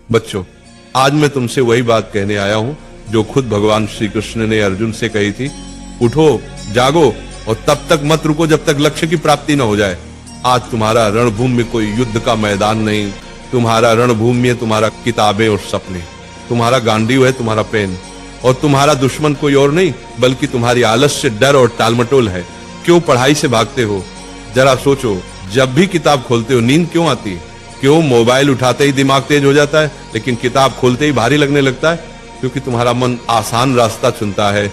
बच्चों, आज मैं तुमसे वही बात कहने आया हूं जो खुद भगवान श्री कृष्ण ने अर्जुन से कही थी। उठो, जागो और तब तक मत रुको जब तक लक्ष्य की प्राप्ति न हो जाए। आज तुम्हारा रणभूमि में कोई युद्ध का मैदान नहीं, तुम्हारा रणभूमि है तुम्हारा किताबें और सपने, तुम्हारा गांडीव है तुम्हारा पेन, और तुम्हारा दुश्मन कोई और नहीं बल्कि तुम्हारी आलस्य, डर और टालमटोल है। क्यों पढ़ाई से भागते हो? जरा सोचो, जब भी किताब खोलते हो नींद क्यों आती है? क्यों मोबाइल उठाते ही दिमाग तेज हो जाता है लेकिन किताब खोलते ही भारी लगने लगता है? क्योंकि तुम्हारा मन आसान रास्ता चुनता है।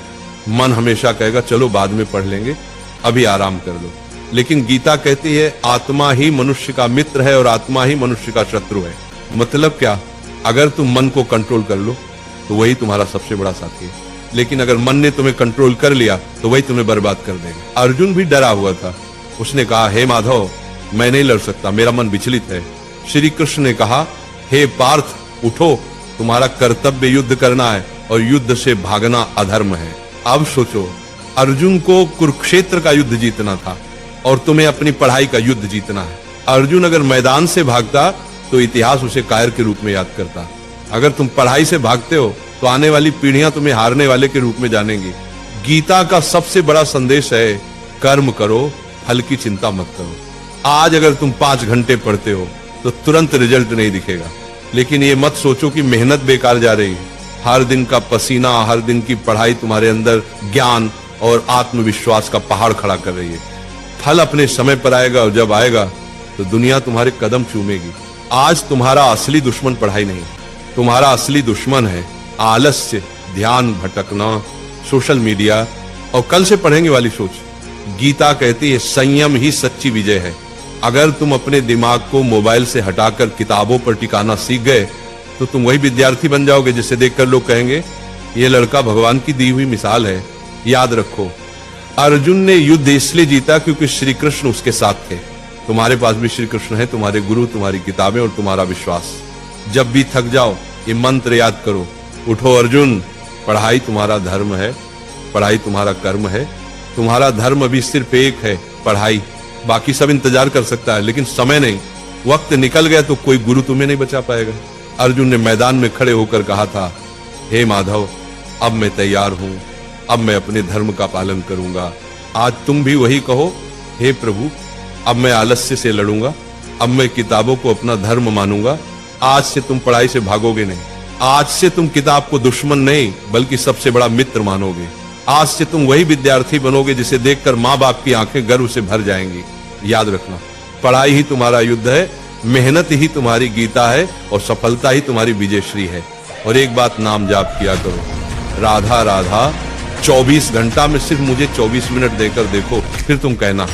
मन हमेशा कहेगा चलो बाद में पढ़ लेंगे, अभी आराम कर लो। लेकिन गीता कहती है आत्मा ही मनुष्य का मित्र है और आत्मा ही मनुष्य का शत्रु है। मतलब क्या? अगर तुम मन को कंट्रोल कर लो तो वही तुम्हारा सबसे बड़ा साथी है, लेकिन अगर मन ने तुम्हें कंट्रोल कर लिया तो वही तुम्हें बर्बाद कर देगा। अर्जुन भी डरा हुआ था। उसने कहा, हे माधव, मैं नहीं लड़ सकता, मेरा मन विचलित है। श्री कृष्ण ने कहा, हे पार्थ, उठो, तुम्हारा कर्तव्य युद्ध करना है और युद्ध से भागना अधर्म है। अब सोचो, अर्जुन को कुरुक्षेत्र का युद्ध जीतना था और तुम्हें अपनी पढ़ाई का युद्ध जीतना है। अर्जुन अगर मैदान से भागता तो इतिहास उसे कायर के रूप में याद करता। अगर तुम पढ़ाई से भागते हो तो आने वाली पीढ़ियां तुम्हें हारने वाले के रूप में जानेंगी। गीता का सबसे बड़ा संदेश है, कर्म करो, फल की चिंता मत करो। आज अगर तुम 5 घंटे पढ़ते हो तो तुरंत रिजल्ट नहीं दिखेगा, लेकिन ये मत सोचो कि मेहनत बेकार जा रही है। हर दिन का पसीना, हर दिन की पढ़ाई तुम्हारे अंदर ज्ञान और आत्मविश्वास का पहाड़ खड़ा कर रही है। फल अपने समय पर आएगा और जब आएगा तो दुनिया तुम्हारे कदम चूमेगी। आज तुम्हारा असली दुश्मन पढ़ाई नहीं, तुम्हारा असली दुश्मन है आलस्य, ध्यान भटकना, सोशल मीडिया और कल से पढ़ेंगे वाली सोच। गीता कहती है संयम ही सच्ची विजय है। अगर तुम अपने दिमाग को मोबाइल से हटाकर किताबों पर टिकाना सीख गए तो तुम वही विद्यार्थी बन जाओगे जिसे देखकर लोग कहेंगे ये लड़का भगवान की दी हुई मिसाल है। याद रखो, अर्जुन ने युद्ध इसलिए जीता क्योंकि श्री कृष्ण उसके साथ थे। तुम्हारे पास भी श्री कृष्ण है, तुम्हारे गुरु, तुम्हारी किताबें और तुम्हारा विश्वास। जब भी थक जाओ ये मंत्र याद करो, उठो अर्जुन, पढ़ाई तुम्हारा धर्म है, पढ़ाई तुम्हारा कर्म है। तुम्हारा धर्म अभी सिर्फ एक है, पढ़ाई। बाकी सब इंतजार कर सकता है लेकिन समय नहीं। वक्त निकल गया तो कोई गुरु तुम्हें नहीं बचा पाएगा। अर्जुन ने मैदान में खड़े होकर कहा था, हे माधव, अब मैं तैयार हूं, अब मैं अपने धर्म का पालन करूंगा। आज तुम भी वही कहो, हे प्रभु, अब मैं आलस्य से लड़ूंगा, अब मैं किताबों को अपना धर्म मानूंगा। आज से तुम पढ़ाई से भागोगे नहीं, आज से तुम किताब को दुश्मन नहीं बल्कि सबसे बड़ा मित्र मानोगे। आज से तुम वही विद्यार्थी बनोगे जिसे देखकर माँ बाप की आंखें गर्व से भर जाएंगी। याद रखना, पढ़ाई ही तुम्हारा युद्ध है, मेहनत ही तुम्हारी गीता है और सफलता ही तुम्हारी विजयश्री है। और एक बात नाम जाप किया करो, राधा राधा। 24 घंटा में सिर्फ मुझे 24 मिनट देकर देखो, फिर तुम कहना।